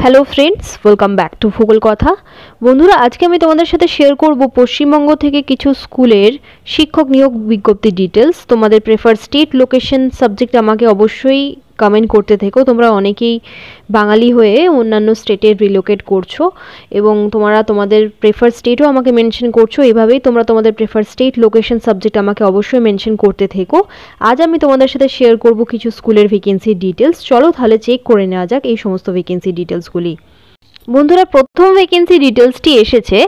Hello friends, welcome back to ভূগোল কথা। বন্ধুরা, আজকে আমি তোমাদের সাথে শেয়ার করব পশ্চিমবঙ্গ থেকে কিছু স্কুলের শিক্ষক নিয়োগ বিজ্ঞপ্তি ডিটেলস। তোমাদের প্রেফার স্টেট, লোকেশন, সাবজেক্ট আমাকে অবশ্যই কমেন্ট করতে থেকো। তোমরা অনেকেই বাঙালি হয়ে অন্যান্য স্টেটে রিলোকেট করছো এবং তোমরা তোমাদের প্রেফার স্টেটও আমাকে মেনশন করছো। এভাবেই তোমরা তোমাদের প্রেফার স্টেট, লোকেশন, সাবজেক্ট আমাকে অবশ্যই মেনশন করতে থেকো। আজ আমি তোমাদের সাথে শেয়ার করব কিছু স্কুলের ভ্যাকেন্সি ডিটেলস। চলো তাহলে চেক করে নেওয়া যাক এই সমস্ত ভ্যাকেন্সি ডিটেলসগুলি। বন্ধুরা, প্রথম ভ্যাকেন্সি ডিটেলসটি এসেছে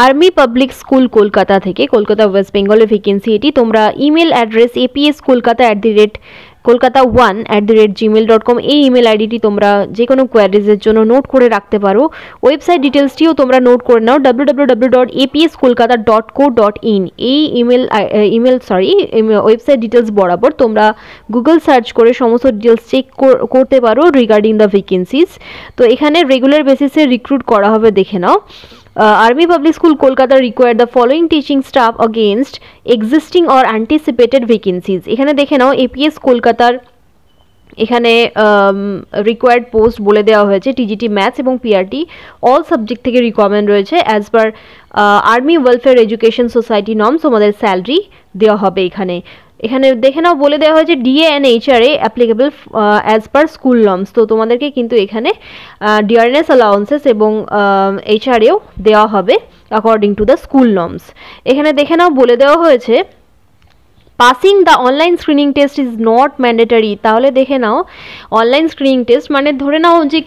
আর্মি পাবলিক স্কুল কলকাতা থেকে, কলকাতা ওয়েস্ট বেঙ্গলের ভ্যাকেন্সি এটি। তোমরা ইমেল অ্যাড্রেস aps kolkata@kolkata1@gmail.com এই ইমেল আইডিটি তোমরা যে কোনো কোয়ারিজের জন্য নোট করে রাখতে পারো। ওয়েবসাইট ডিটেলসটিও তোমরা নোট করে নাও, www.apskolkata.co.in এই ওয়েবসাইট ডিটেলস বরাবর তোমরা গুগল সার্চ করে সমস্ত ডিটেলস চেক করতে পারো রিগার্ডিং দ্য ভ্যাকেন্সিজ। তো এখানে রেগুলার বেসিসে রিক্রুট করা হবে, দেখে নাও। Army Public School Kolkata require the following teaching staff against existing or anticipated vacancies। এখানে দেখে নাও এপিএস কলকাতার এখানে রিকোয়ার্ড পোস্ট বলে দেওয়া হয়েছে টিজিটি ম্যাথস এবং পিআরটি অল সাবজেক্ট থেকে রিকোয়ারমেন্ট রয়েছে as per army welfare education society norms. তোমাদের স্যালারি দেওয়া হবে এখানে। এখানে দেখে নাও বলে দেওয়া হয়েছে DA and HRA applicable as per school norms. তো তোমাদেরকে কিন্তু এখানে ডিআরএনএস অ্যালাউন্সেস এবং এইচআরএও দেওয়া হবে according to the school norms. এখানে দেখে নাও বলে দেওয়া হয়েছে passing the online screening test is not mandatory. তাহলে দেখে নাও অনলাইন স্ক্রিনিং টেস্ট মানে ধরে নাও যে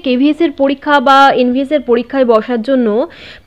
কেভিএসের পরীক্ষা বা এনভিএসের পরীক্ষায় বসার জন্য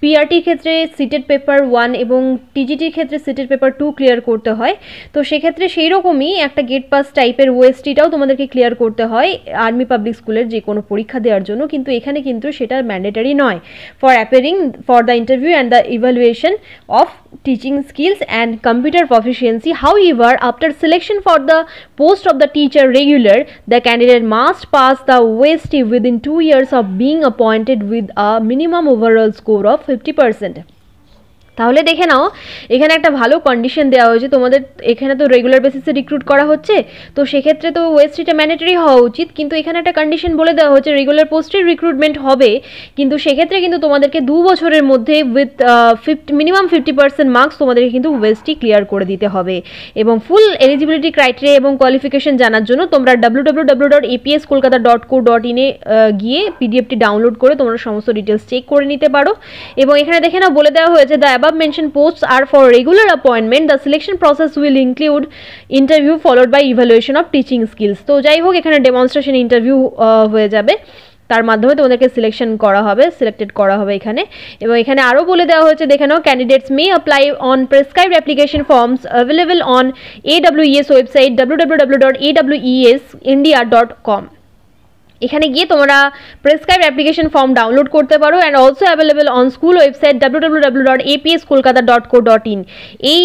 পিআরটির ক্ষেত্রে সিটেড পেপার 1 এবং টিজিটির ক্ষেত্রে সিটেড পেপার 2 ক্লিয়ার করতে হয়। তো সেক্ষেত্রে সেই রকমই একটা গেট পাস টাইপের ওএসটিটাও তোমাদেরকে ক্লিয়ার করতে হয় আর্মি পাবলিক স্কুলের যে কোনো পরীক্ষা দেওয়ার জন্য, কিন্তু এখানে কিন্তু সেটা ম্যান্ডেটারি নয় for appearing for the interview and the evaluation of teaching skills and computer proficiency. However, after selection for the post of the teacher regular, the candidate must pass the OST within 2 years of being appointed with a minimum overall score of 50%. তাহলে দেখে নাও এখানে একটা ভালো condition দেওয়া হয়েছে তোমাদের। এখানে তো রেগুলার বেসিসে রিক্রুট করা হচ্ছে, তো সেক্ষেত্রে তো ওএসটিটা ম্যান্ডেটরি হওয়া উচিত, কিন্তু এখানে একটা কন্ডিশন বলে দেওয়া হচ্ছে রেগুলার পোস্টের রিক্রুটমেন্ট হবে, কিন্তু সেক্ষেত্রে কিন্তু তোমাদেরকে 2 বছরের মধ্যে উইথ মিনিমাম 50% মার্কস তোমাদেরকে কিন্তু ওএসটি ক্লিয়ার করে দিতে হবে। এবং ফুল এলিজিবিলিটি ক্রাইটেরিয়া এবং কোয়ালিফিকেশন জানার জন্য তোমরা www.apskolkata.co.in এ গিয়ে পিডিএফটি ডাউনলোড করে তোমরা সমস্ত ডিটেলস চেক করে নিতে পারো। এবং এখানে দেখে নাও বলে দেওয়া হয়েছে the above mentioned posts are for regular appointment. The selection process will include interview followed by evaluation of teaching skills. তো যাই হোক এখানে ডেমনস্ট্রেশন ইন্টারভিউ হয়ে যাবে, তার মাধ্যমে তোমাদেরকে সিলেক্টেড করা হবে এখানে। এবং এখানে আরও বলে দেওয়া হয়েছে দেখে নাও candidates may apply on prescribed application forms available on AWES website www.awesindia.com। এখানে গিয়ে তোমরা প্রেসক্রাইব অ্যাপ্লিকেশন ফর্ম ডাউনলোড করতে পারো and also available on school website www.apskolkata.co.in এই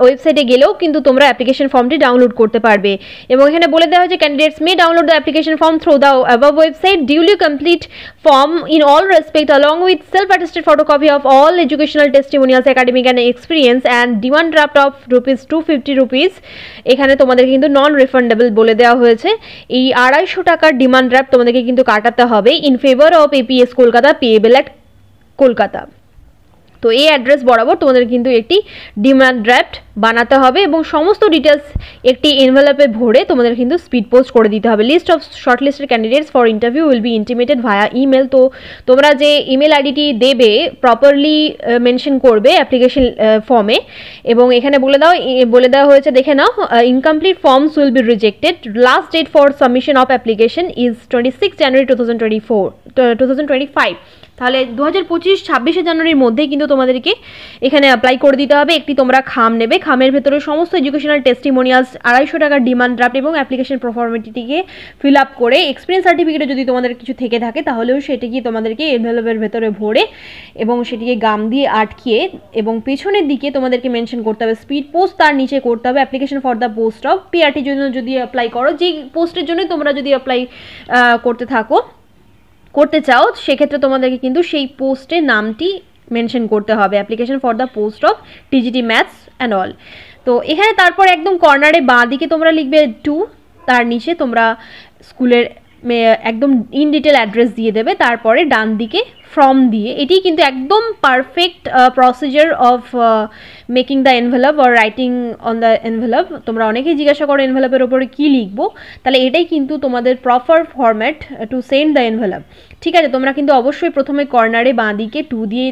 ওয়েবসাইটে গেলেও কিন্তু তোমরা অ্যাপ্লিকেশন ফর্মটি ডাউনলোড করতে পারবে। এবং এখানে বলে দেওয়া হয়েছে candidates may download the application form through the above website duly complete form in all respect along with self-attested photocopy of all educational testimonials, academic and experience and demand draft of ₹250। এখানে তোমাদের কিন্তু non refundable বলে দেওয়া হয়েছে। এই 250 টাকার demand draft তোমাদেরকে কিন্তু কাটাতে হবে in favour of APS Kolkata payable at Kolkata. তো এই অ্যাড্রেস বরাবর তোমাদের কিন্তু একটি ডিমান্ড ড্রাফট বানাতে হবে এবং সমস্ত ডিটেলস একটি এনভেলপে ভরে তোমাদের কিন্তু স্পিড পোস্ট করে দিতে হবে। List of shortlisted candidates for interview will be intimated via email. তো তোমরা যে ইমেল আইডিটি দেবে প্রপারলি মেনশন করবে অ্যাপ্লিকেশন ফর্মে। এবং এখানে বলে দেওয়া হয়েছে দেখে নাও incomplete forms will be rejected. Last date for submission of application is 26 January 2025। তাহলে 26 জানুয়ারির মধ্যেই কিন্তু তোমাদেরকে এখানে অ্যাপ্লাই করে দিতে হবে। একটি তোমরা খাম নেবে, খামের ভেতরে সমস্ত এডুকেশনাল টেস্টিমোনিয়ালস 250 টাকার ডিমান্ড ড্রাফট এবং অ্যাপ্লিকেশন প্রফর্মিটিকে ফিল আপ করে এক্সপিরিয়েন্স সার্টিফিকেটে যদি তোমাদের কিছু থেকে থাকে তাহলেও সেটিকে তোমাদেরকে এনভেলপের ভেতরে ভরে এবং সেটিকে গাম দিয়ে আটকিয়ে এবং পেছনের দিকে তোমাদেরকে মেনশন করতে হবে স্পিড পোস্ট, তার নিচে করতে হবে application for the post of পিআরটির জন্য যদি অ্যাপ্লাই করো, যেই পোস্টের জন্যই তোমরা যদি অ্যাপ্লাই করতে চাও সেক্ষেত্রে তোমাদেরকে কিন্তু সেই পোস্টের নামটি মেনশন করতে হবে application for the post of TGT maths and all. তো এখানে তারপর একদম কর্নারে বাঁ দিকে তোমরা লিখবে 2, তার নিচে তোমরা স্কুলের একদম ইন ডিটেল অ্যাড্রেস দিয়ে দেবে, তারপরে ডান দিকে ফ্রম দিয়ে, এটি কিন্তু একদম perfect procedure of making the envelope or writing on the envelope. তোমরা অনেকেই জিজ্ঞাসা করো এনভেলপের ওপরে কী লিখবো, তাহলে এটাই কিন্তু তোমাদের proper format to send the envelope. ঠিক আছে, তোমরা কিন্তু অবশ্যই প্রথমে কর্নারে বাঁ দিকে 2 দিয়ে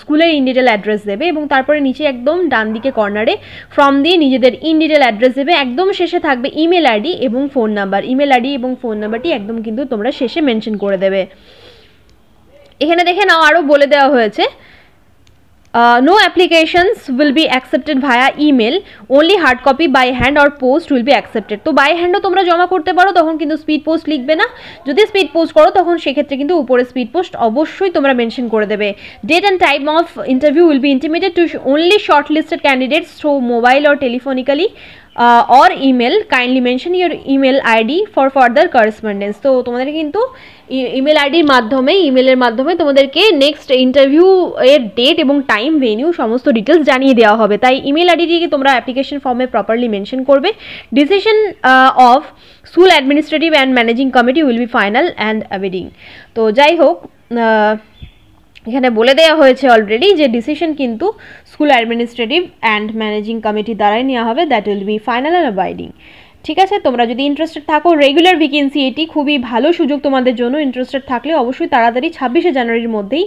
স্কুলের ইন ডিটেল অ্যাড্রেস দেবে, এবং তারপরে নিচে একদম ডান দিকে কর্নারে ফ্রম দিয়ে নিজেদের ইন ডিটেল অ্যাড্রেস দেবে। একদম শেষে থাকবে ইমেল আইডি এবং ফোন নাম্বার। ইমেল আইডি এবং ফোন নাম্বারটি একদম কিন্তু তোমরা শেষে মেনশন করে দেবে। এখানে দেখে নাও আরও বলে দেওয়া হয়েছে, no applications will be accepted via email, only hard copy by hand or post will be accepted। তো বাই হ্যান্ডও তোমরা জমা করতে পারো, তখন কিন্তু স্পিড পোস্ট লিখবে না। যদি স্পিড পোস্ট করো তখন সেক্ষেত্রে কিন্তু উপরে স্পিড পোস্ট অবশ্যই তোমরা মেনশন করে দেবে। Date and time of interview will be intimated to only shortlisted candidates through mobile or telephonically or email, kindly mention your email ID for further correspondence। তো তোমাদের কিন্তু ইমেল আইডির মাধ্যমে, ইমেলের মাধ্যমে তোমাদেরকে নেক্সট ইন্টারভিউ এর ডেট এবং টাইম, ভেনিউ সমস্ত ডিটেলস জানিয়ে দেওয়া হবে। তাই ইমেল আইডিটিকে তোমরা অ্যাপ্লিকেশন ফর্মে প্রপারলি মেনশন করবে। Decision of school administrative and managing committee will be final and abiding. তো যাই হোক, এখানে বলে দেওয়া হয়েছে অলরেডি যে ডিসিশন কিন্তু school administrative and managing committee দ্বারাই নেওয়া হবে, that will be final and abiding. ঠিক আছে, তোমরা যদি ইন্টারেস্টেড থাকো, রেগুলার ভ্যাকেন্সি, এটি খুবই ভালো সুযোগ তোমাদের জন্য। ইন্টারেস্টেড থাকলে অবশ্যই তাড়াতাড়ি 26শে জানুয়ারির মধ্যেই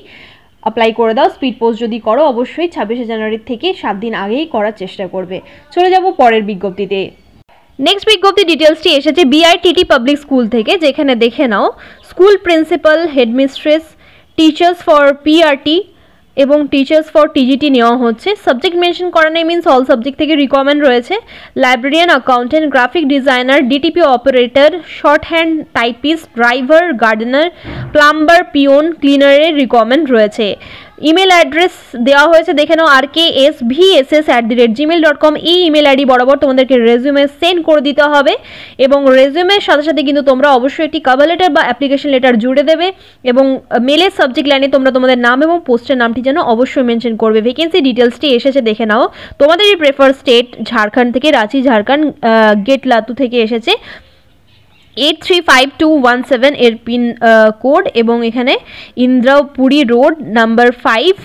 অ্যাপ্লাই করে দাও। স্পিড পোস্ট যদি করো অবশ্যই 26শে জানুয়ারির থেকে 7 দিন আগেই করার চেষ্টা করবে। চলে যাব পরের বিজ্ঞপ্তিতে। নেক্সট বিজ্ঞপ্তি ডিটেলসটি এসেছে BITT পাবলিক স্কুল থেকে, যেখানে দেখে নাও school principal, headmistress, teachers for PRT এবং টিচার্স ফর TGT নেওয়া হচ্ছে। সাবজেক্ট মেনশন করা নেই, মিনস অল সাবজেক্ট থেকে রিকোয়ারমেন্ট রয়েছে। Librarian, accountant, graphic designer, DTP operator, shorthand typist, driver, gardener, plumber, peon, ক্লিনারের রিকোয়ারমেন্ট রয়েছে। ইমেল অ্যাড্রেস দেওয়া হয়েছে, দেখে নাও rksvss@gmail.com। এই ইমেল আইডি বরাবর তোমাদেরকে রেজিউমে সেন্ড করে দিতে হবে, এবং রেজিউমের সাথে সাথে কিন্তু তোমরা অবশ্যই একটি কভার লেটার বা অ্যাপ্লিকেশন লেটার জুড়ে দেবে, এবং মেলের সাবজেক্ট লাইনে তোমরা তোমাদের নাম এবং পোস্টের নামটি যেন অবশ্যই মেনশন করবে। ভ্যাকেন্সি ডিটেলসটি এসেছে, দেখে নাও। তোমাদেরই প্রেফার স্টেট ঝাড়খণ্ড থেকে, রাঁচি ঝাড়খণ্ড, গেট লাতু থেকে এসেছে। 835217 এর পিন কোড, এবং এখানে Indrapuri road, number 5,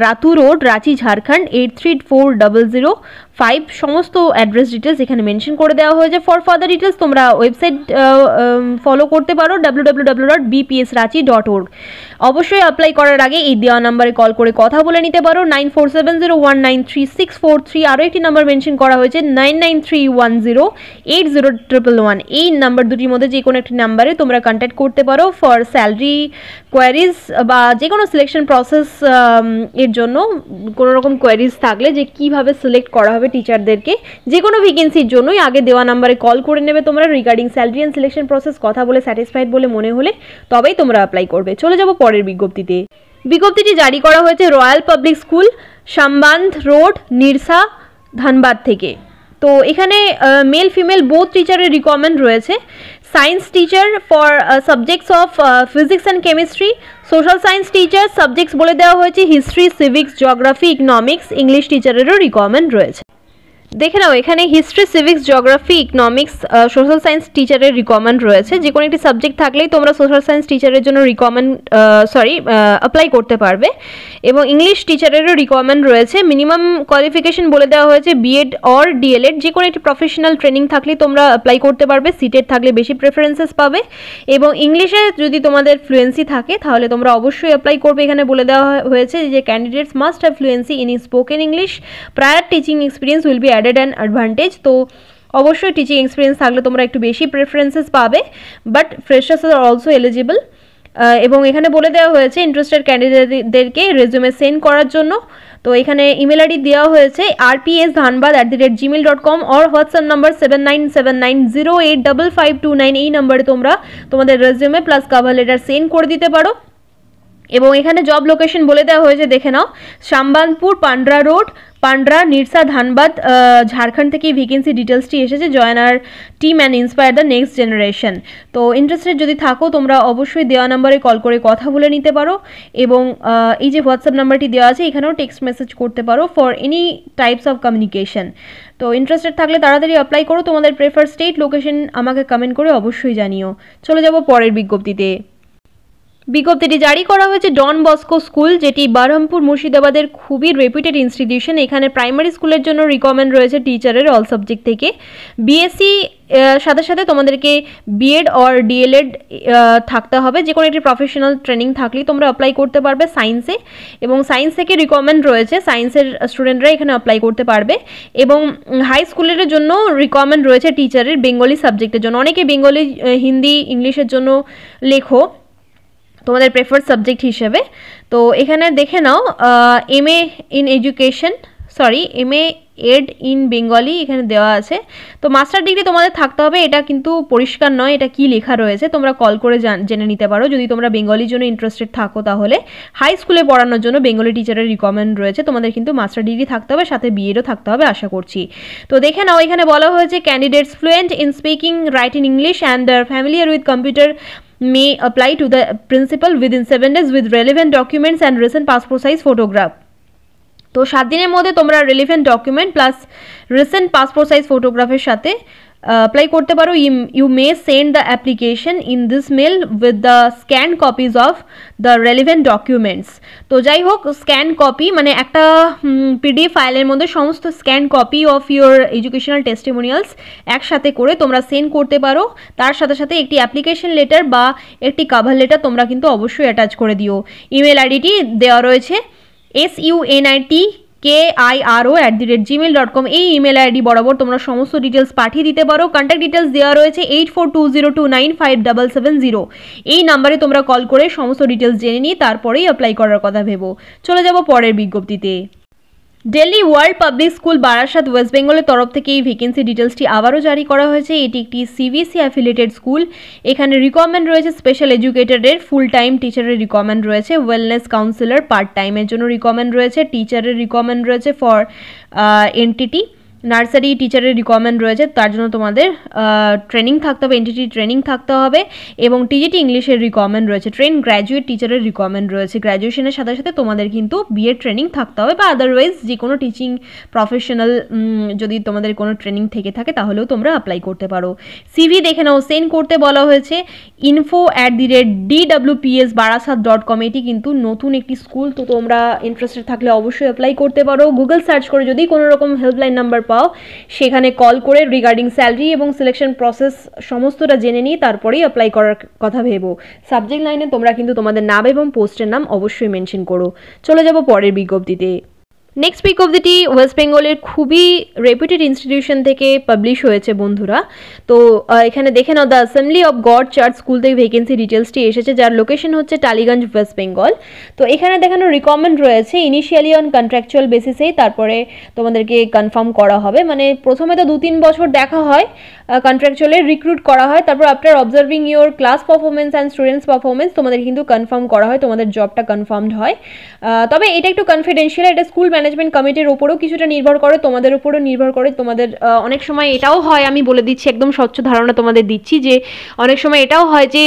Ratu road, Ranchi Jharkhand 834005 সমস্ত অ্যাড্রেস ডিটেলস এখানে মেনশন করে দেওয়া হয়েছে। ফর ফার্দার ডিটেলস তোমরা ওয়েবসাইট ফলো করতে পারো www.bpsrachi.org। অবশ্যই অ্যাপ্লাই করার আগে এই দেওয়া নাম্বারে কল করে কথা বলে নিতে পারো, 9470193643। আরও একটি নাম্বার মেনশন করা হয়েছে 9931080111। এই নাম্বার দুটির মধ্যে যে কোনো একটি নাম্বারে তোমরা কন্ট্যাক্ট করতে পারো ফর স্যালারি কোয়ারিজ বা যে কোনো সিলেকশন প্রসেস এর জন্য কোনো রকম কোয়ারিজ থাকলে যে কিভাবে সিলেক্ট করা হবে টিচারদেরকে, যে কোনো ভ্যাকেন্সির জন্যই আগে দেওয়া নাম্বারে কল করে নেবে তোমরা regarding salary and selection process. কথা বলে স্যাটিসফাইড বলে মনে হলে তবেই তোমরা অ্যাপ্লাই করবে। চলে যাব পরের বিজ্ঞপ্তিতে। বিজ্ঞপ্তিটি জারি করা হয়েছে royal public school, Shambandh road, Nirsa, Dhanbad থেকে। তো এখানে মেল ফিমেল বোথ টিচারের রিকোয়ারমেন্ট রয়েছে। Science teacher for subjects of physics and chemistry, social science teacher subjects বলে দেওয়া হয়েছে history, civics, geography, economics. English টিচারেরও রিকোয়ারমেন্ট রয়েছে। দেখে নাও এখানে history, civics, geography, economics, social science টিচারের রিকোয়ারমেন্ট রয়েছে। যে কোনো একটি সাবজেক্ট থাকলেই তোমরা সোশ্যাল সায়েন্স টিচারের জন্য অ্যাপ্লাই করতে পারবে, এবং ইংলিশ টিচারেরও রিকোয়ারমেন্ট রয়েছে। মিনিমাম কোয়ালিফিকেশন বলে দেওয়া হয়েছে B.Ed অর D.El.Ed। যে কোনো একটি প্রফেশনাল ট্রেনিং থাকলেই তোমরা অ্যাপ্লাই করতে পারবে। সিটেড থাকলে বেশি প্রেফারেন্সেস পাবে, এবং ইংলিশে যদি তোমাদের ফ্লুয়েন্সি থাকে তাহলে তোমরা অবশ্যই অ্যাপ্লাই করবে। এখানে বলে দেওয়া হয়েছে যে candidates must have fluency in spoken English, prior teaching experience will be added an advantage. তো অবশ্যই টিচিং এক্সপিরিয়েন্স থাকলে তোমরা একটু বেশি প্রেফারেন্সেস পাবে, but freshers are also eligible. এবং এখানে বলে দেওয়া হয়েছে ইন্টারেস্টেড ক্যান্ডিডেটদেরকে রেজিউমে সেন্ড করার জন্য। তো এখানে ইমেল আইডি দেওয়া হয়েছে rpsdhanbad@gmail.com অর হোয়াটসঅ্যাপ নাম্বার 7979085529। এই নাম্বারে তোমরা তোমাদের resume plus cover letter send করে দিতে পারো। এবং এখানে জব লোকেশন বলে দেওয়া হয়েছে, দেখে নাও, শামবানপুর, পান্ড্রা রোড, পান্ড্রা, নিরসা, ধানবাদ, ঝাড়খণ্ড থেকে ভ্যাকেন্সি ডিটেলসটি এসেছে। Join our team and inspire the next generation. তো ইন্টারেস্টেড যদি থাকো তোমরা অবশ্যই দেওয়া নাম্বারে কল করে কথা বলে নিতে পারো, এবং এই যে হোয়াটসঅ্যাপ নাম্বারটি দেওয়া আছে এখানেও টেক্সট মেসেজ করতে পারো for any types of communication. তো ইন্টারেস্টেড থাকলে তাড়াতাড়ি অ্যাপ্লাই করো। তোমাদের প্রেফার স্টেট, লোকেশন আমাকে কমেন্ট করে অবশ্যই জানিও। চলে যাব পরের বিজ্ঞপ্তিতে। বিজ্ঞপ্তিটি জারি করা হয়েছে ডন বস্কো স্কুল, যেটি বারহামপুর মুর্শিদাবাদের খুবই রেপুটেড ইনস্টিটিউশন। এখানে প্রাইমারি স্কুলের জন্য রিকমেন্ড রয়েছে টিচারের অল সাবজেক্ট থেকে। বিএসসি সাথে সাথে তোমাদেরকে বিএড অর ডিএলএড থাকতে হবে। যে কোনো একটি প্রফেশনাল ট্রেনিং থাকলেই তোমরা অ্যাপ্লাই করতে পারবে সায়েন্সে, এবং সায়েন্স থেকে রিকমেন্ড রয়েছে, সায়েন্সের স্টুডেন্টরা এখানে অ্যাপ্লাই করতে পারবে। এবং হাই স্কুলের জন্য রিকমেন্ড রয়েছে টিচারের বেঙ্গলি সাবজেক্টের জন্য। অনেকে বেঙ্গলি, হিন্দি, ইংলিশের জন্য লেখো তোমাদের প্রেফার্ড সাবজেক্ট হিসেবে। তো এখানে দেখে নাও MA in education, MA Ed in Bengali এখানে দেওয়া আছে। তো মাস্টার ডিগ্রি তোমাদের থাকতে হবে, এটা কিন্তু পরিষ্কার নয় এটা কি লেখা রয়েছে, তোমরা কল করে জেনে নিতে পারো যদি তোমরা বেঙ্গলির জন্য ইন্টারেস্টেড থাকো। তাহলে হাই স্কুলে পড়ানোর জন্য বেঙ্গলি টিচারের রিকমেন্ড রয়েছে, তোমাদের কিন্তু মাস্টার ডিগ্রি থাকতে হবে, সাথে বিএডও থাকতে হবে আশা করছি। তো দেখে নাও এখানে বলা হয়েছে candidates fluent in speaking, writing English and familiar with computer may apply to the principal within 7 days with relevant documents and recent passport size photograph। তো 7 দিনের মধ্যে তোমরা relevant document plus recent passport size ফটোগ্রাফের সাথে apply করতে পারো। You may send the application in this mail with the scan copies of the relevant documents. তো যাই হোক, স্ক্যান কপি মানে একটা পিডিএফ ফাইলের মধ্যে সমস্ত scan copy of your educational testimonials একসাথে করে তোমরা সেন্ড করতে পারো। তার সাথে সাথে একটি অ্যাপ্লিকেশন লেটার বা একটি কভার লেটার তোমরা কিন্তু অবশ্যই অ্যাটাচ করে দিও। ইমেল আইডিটি দেওয়া রয়েছে sunitKIRO@gmail.com। এই ইমেল আইডি বরাবর তোমরা সমস্ত ডিটেলস পাঠিয়ে দিতে পারো। কন্ট্যাক্ট ডিটেলস দেওয়া রয়েছে 8420295770। এই নাম্বারে তোমরা কল করে সমস্ত ডিটেলস জেনে নিয়ে তারপরেই অ্যাপ্লাই করার কথা ভেবো। চলে যাব পরের বিজ্ঞপ্তিতে। Delhi world public school Barasat West বেঙ্গলের তরফ থেকে এই ভ্যাকেন্সি ডিটেলসটি আবারও জারি করা হয়েছে। এটি একটি সিবিএসসি অ্যাফিলিয়েটেড স্কুল। এখানে রিকমেন্ড রয়েছে স্পেশাল এডুকেটরের, ফুল টাইম টিচারের রিকমেন্ড রয়েছে, ওয়েলনেস কাউন্সিলর পার্ট টাইমের জন্য রিকমেন্ড রয়েছে, টিচারের রিকমেন্ড রয়েছে ফর এনটিটি, নার্সারি টিচারের রিকমেন্ড রয়েছে, তার জন্য তোমাদের ট্রেনিং থাকতে হবে, এনটিটি ট্রেনিং থাকতে হবে, এবং টিজিটি ইংলিশের রিকমেন্ড রয়েছে। ট্রেন গ্র্যাজুয়েট টিচারের রিকমেন্ড রয়েছে। গ্র্যাজুয়েশনের সাথে সাথে তোমাদের কিন্তু বিএড ট্রেনিং থাকতে হবে, বা আদারওয়াইজ যে কোনো টিচিং প্রফেশনাল যদি তোমাদের কোনো ট্রেনিং থেকে থাকে তাহলেও তোমরা অ্যাপ্লাই করতে পারো। সিভি দেখে নাও, সেন্ড করতে বলা হয়েছে info@dwps-barasat.com। এটি কিন্তু নতুন একটি স্কুল, তো তোমরা ইন্টারেস্টেড থাকলে অবশ্যই অ্যাপ্লাই করতে পারো। গুগল সার্চ করে যদি কোনো রকম হেল্পলাইন নাম্বার পাও সেখানে কল করে রিগার্ডিং স্যালারি এবং সিলেকশন প্রসেস সমস্তটা জেনে নিয়ে তারপরেই অ্যাপ্লাই করার কথা ভেবো। সাবজেক্ট লাইনে তোমরা কিন্তু তোমাদের নাম এবং পোস্টের নাম অবশ্যই মেনশন করো। চলে যাব পরের বিজ্ঞপ্তিতে। নেক্সট বিজ্ঞপ্তিটি ওয়েস্ট বেঙ্গলের খুবই রেপুটেড ইনস্টিটিউশন থেকে পাবলিশ হয়েছে বন্ধুরা। তো এখানে দেখে নাও, the assembly of God church school থেকে ভ্যাকেন্সি ডিটেলসটি এসেছে, যার লোকেশন হচ্ছে টালিগঞ্জ ওয়েস্ট বেঙ্গল। তো এখানে দেখানো রিকমেন্ড রয়েছে ইনিশিয়ালি অন কন্ট্রাকচুয়াল বেসিসেই, তারপরে তোমাদেরকে কনফার্ম করা হবে। মানে প্রথমে তো 2-3 বছর দেখা হয়, কন্ট্রাকচুয়ালে রিক্রুট করা হয়, তারপর after observing your class performance and students performance তোমাদের কিন্তু কনফার্ম করা হয়, তোমাদের জবটা কনফার্মড হয়। তবে এটা একটু কনফিডেন্সিয়াল, এটা স্কুল ম্যানেজমেন্ট কমিটির ওপরও কিছুটা নির্ভর করে, তোমাদের উপরও নির্ভর করে। তোমাদের অনেক সময় এটাও হয়, আমি বলে দিচ্ছি একদম স্বচ্ছ ধারণা তোমাদের দিচ্ছি, যে অনেক সময় এটাও হয় যে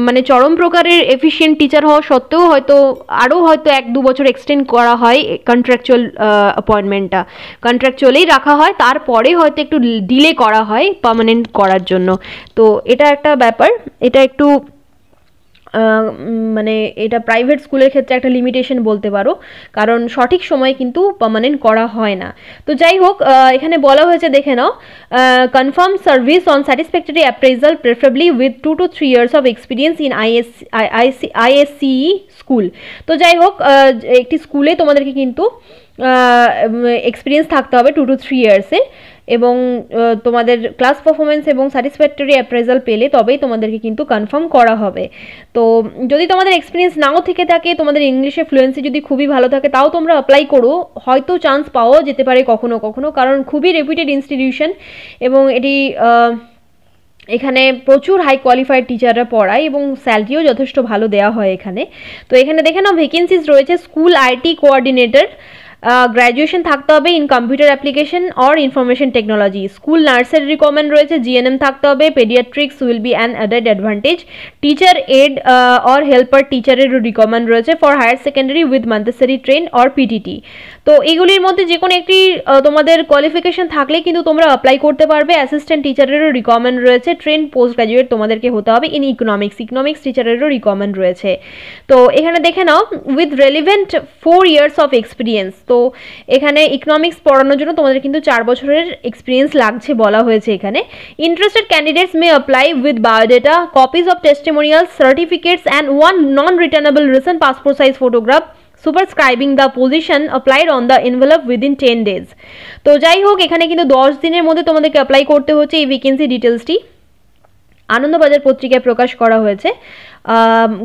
মানে চরম প্রকারের এফিশিয়েন্ট টিচার হওয়া সত্ত্বেও হয়তো আরও হয়তো 1-2 বছর এক্সটেন্ড করা হয় কন্ট্রাকচুয়াল অ্যাপয়েন্টমেন্টটা, কন্ট্রাকচুয়ালেই রাখা হয়, তারপরে হয়তো একটু ডিলে করা হয় পার্মানেন্ট করার জন্য। তো এটা একটা ব্যাপার, এটা একটু মানে এটা প্রাইভেট স্কুলের ক্ষেত্রে একটা লিমিটেশন বলতে পারো, কারণ সঠিক সময় কিন্তু পার্মানেন্ট করা হয় না। তো যাই হোক, এখানে বলা হয়েছে দেখে নাও, confirm service on satisfactory appraisal preferably with 2 to 3 years of experience in ISCE school. তো যাই হোক, একটি স্কুলে তোমাদেরকে কিন্তু এক্সপিরিয়েন্স থাকতে হবে 2 to 3 years-এর, এবং তোমাদের ক্লাস পারফরমেন্স এবং স্যাটিসফ্যাক্টরি অ্যাপ্রেজাল পেলে তবেই তোমাদেরকে কিন্তু কনফার্ম করা হবে। তো যদি তোমাদের এক্সপিরিয়েন্স নাও থেকে থাকে, তোমাদের ইংলিশে ফ্লুয়েন্সি যদি খুবই ভালো থাকে, তাও তোমরা অ্যাপ্লাই করো, হয়তো চান্স পাওয়া যেতে পারে কখনো কখনো, কারণ খুবই রেপুটেড ইনস্টিটিউশন এবং এটি এখানে প্রচুর হাই কোয়ালিফাইড টিচাররা পড়ায় এবং স্যালারিও যথেষ্ট ভালো দেওয়া হয় এখানে। তো এখানে দেখে নাও ভ্যাকেন্সিজ রয়েছে স্কুল আইটি কোঅর্ডিনেটর, গ্র্যাজুয়েশন থাকতে হবে in computer application or information technology. School নার্সের রিকমেন্ড রয়েছে, জিএনএম থাকতে হবে, paediatrics will be an added advantage, teacher Ed or helper টিচারের রিকমেন্ড রয়েছে for higher secondary with Montessori train or PTT. তো এগুলির মধ্যে যে কোনো একটি তোমাদের কোয়ালিফিকেশন থাকলে কিন্তু তোমরা অ্যাপ্লাই করতে পারবে। অ্যাসিস্ট্যান্ট টিচারেরও রিকমেন্ড রয়েছে, ট্রেন পোস্ট গ্রাজুয়েট তোমাদেরকে হতে হবে ইন ইকোনমিক্স টিচারেরও রিকমেন্ড রয়েছে। তো এখানে দেখে নাও with relevant 4 years of experience. তো এখানে ইকোনমিক্স পড়ানোর জন্য তোমাদের কিন্তু 4 বছরের এক্সপিরিয়েন্স লাগছে বলা হয়েছে এখানে। Interested candidates may apply with biodata, copies of testimonials, certificates and 1 non-returnable recent passport size photograph superscribing the position applied on the envelope within 10 days। তো যাই হোক, এখানে কিন্তু 10 দিনের মধ্যে তোমাদেরকে অ্যাপ্লাই করতে হচ্ছে। এই ভ্যাকেন্সি ডিটেলসটি আনন্দবাজার পত্রিকায় প্রকাশ করা হয়েছে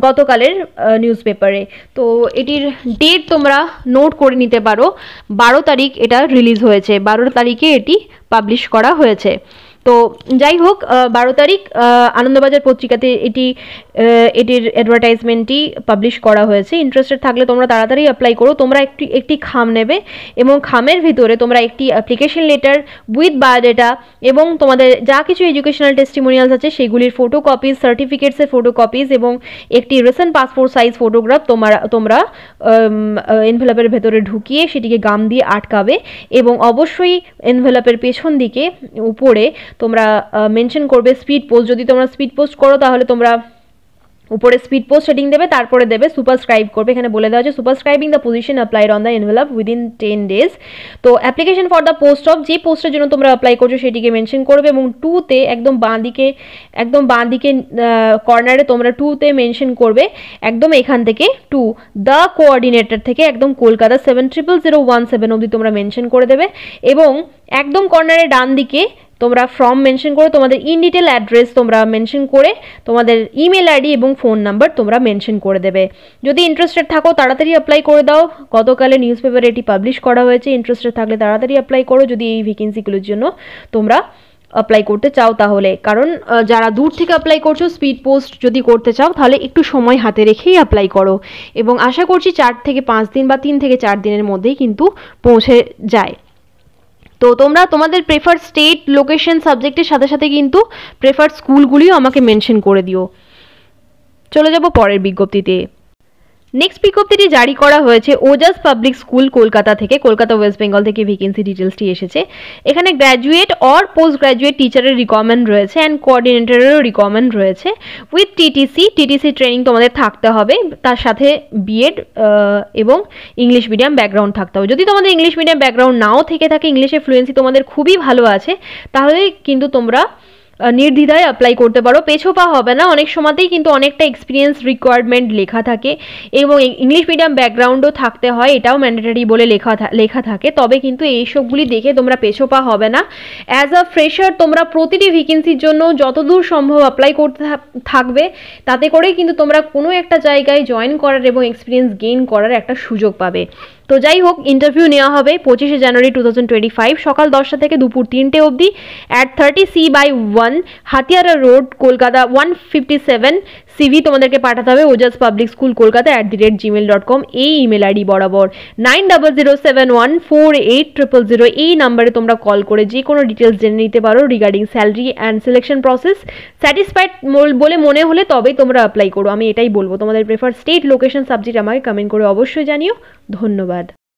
গতকালের নিউজ পেপারে। তো এটির ডেট তোমরা নোট করে নিতে পারো, 12 তারিখ এটা রিলিজ হয়েছে, 12 তারিখে এটি পাবলিশ করা হয়েছে। তো যাই হোক, 12 তারিখ আনন্দবাজার পত্রিকাতে এটির অ্যাডভার্টাইজমেন্টটি পাবলিশ করা হয়েছে। ইন্টারেস্টেড থাকলে তোমরা তাড়াতাড়ি অ্যাপ্লাই করো। তোমরা একটি খাম নেবে এবং খামের ভিতরে তোমরা একটি অ্যাপ্লিকেশন লেটার উইথ বায়োডেটা এবং তোমাদের যা কিছু এডুকেশনাল টেস্টিমোনিয়ালস আছে সেগুলির ফটোকপিজ, সার্টিফিকেটসের ফটোকপিজ এবং একটি রিসেন্ট পাসপোর্ট সাইজ ফটোগ্রাফ তোমরা এনভেলপের ভেতরে ঢুকিয়ে সেটিকে গাম দিয়ে আটকাবে এবং অবশ্যই এনভেলপের পেছন দিকে উপরে তোমরা মেনশন করবে স্পিড পোস্ট। যদি তোমরা স্পিড পোস্ট করো তাহলে তোমরা উপরে স্পিড পোস্ট সেটিং দেবে, তারপরে দেবে সুপারস্ক্রাইব করবে। এখানে বলে দেওয়া আছে superscribing the position applied on the envelope within 10 days। তো application for the post of, যে পোস্টের জন্য তোমরা অ্যাপ্লাই করছো সেটিকে মেনশন করবে এবং 2তে একদম বাঁ দিকে কর্নারে তোমরা 2তে মেনশন করবে একদম এখান থেকে 2 দ্য কোঅর্ডিনেটর থেকে একদম কলকাতা 700017 অবধি তোমরা মেনশন করে দেবে এবং একদম কর্নারে ডান দিকে তোমরা ফর্ম মেনশন করে তোমাদের ইন ডিটেল অ্যাড্রেস তোমরা মেনশন করে তোমাদের ইমেল আইডি এবং ফোন নাম্বার তোমরা মেনশন করে দেবে। যদি ইন্টারেস্টেড থাকো তাড়াতাড়ি অ্যাপ্লাই করে দাও, গতকালে নিউজ পেপারে এটি পাবলিশ করা হয়েছে। ইন্টারেস্টেড থাকলে তাড়াতাড়ি অ্যাপ্লাই করো যদি এই ভ্যাকেন্সিগুলোর জন্য তোমরা অ্যাপ্লাই করতে চাও তাহলে। কারণ যারা দূর থেকে অ্যাপ্লাই করছো স্পিড পোস্ট যদি করতে চাও তাহলে একটু সময় হাতে রেখেই অ্যাপ্লাই করো এবং আশা করছি 4 থেকে 5 দিন বা 3 থেকে 4 দিনের মধ্যেই কিন্তু পৌঁছে যায়। তো তোমরা তোমাদের প্রেফার স্টেট, লোকেশন, সাবজেক্টের সাথে সাথে কিন্তু প্রেফার স্কুলগুলিও আমাকে মেনশন করে দিও। চলে যাব পরের বিজ্ঞপ্তিতে। নেক্সট বিজ্ঞপ্তিটি জারি করা হয়েছে ওজাস পাবলিক স্কুল কলকাতা থেকে, কলকাতা ওয়েস্ট বেঙ্গল থেকে ভ্যাকেন্সি ডিটেলসটি এসেছে। এখানে গ্র্যাজুয়েট অর পোস্ট গ্র্যাজুয়েট টিচারের রিকমেন্ড রয়েছে অ্যান্ড কোঅর্ডিনেটরেরও রিকমেন্ড রয়েছে উইথ টিটিসি ট্রেনিং তোমাদের থাকতে হবে, তার সাথে বিএড এবং ইংলিশ মিডিয়াম ব্যাকগ্রাউন্ড থাকতে হবে। যদি তোমাদের ইংলিশ মিডিয়াম ব্যাকগ্রাউন্ড নাও থেকে থাকে, ইংলিশে ফ্লুয়েন্সি তোমাদের খুবই ভালো আছে, তাহলে কিন্তু তোমরা নির্দ্বিধায় অ্যাপ্লাই করতে পারো, পেছোপা হবে না। অনেক সময়তেই কিন্তু অনেকটা এক্সপিরিয়েন্স রিকোয়ারমেন্ট লেখা থাকে এবং ইংলিশ মিডিয়াম ব্যাকগ্রাউন্ডও থাকতে হয়, এটাও ম্যান্ডেটরি বলে লেখা থাকে। তবে কিন্তু এইসবগুলি দেখে তোমরা পেছোপা হবে না। অ্যাজ আ ফ্রেশার তোমরা প্রতিটি ভ্যাকেন্সির জন্য যতদূর সম্ভব অ্যাপ্লাই করতে থাকবে, তাতে করেই কিন্তু তোমরা কোনো একটা জায়গায় জয়েন করার এবং এক্সপিরিয়েন্স গেইন করার একটা সুযোগ পাবে। তো যাই হোক, ইন্টারভিউ নেওয়া হবে 25 জানুয়ারি 2025 সকাল 10টা থেকে দুপুর 3টে অবধি at 30C/1 Hatiara road Kolkata 157। CV তোমাদেরকে পাঠাতে হবে Ojas public school Kolkata @gmail.com এই ইমেল আইডি বরাবর। 9007148000 এই নাম্বারে তোমরা কল করে যে কোনো ডিটেলস জেনে নিতে পারো regarding salary and selection process. Satisfied বলে মনে হলে তবেই তোমরা অ্যাপ্লাই করো, আমি এটাই বলবো। তোমাদের প্রেফার স্টেট, লোকেশন, সাবজেক্ট আমাকে কমেন্ট করে অবশ্যই জানিও। ধন্যবাদ।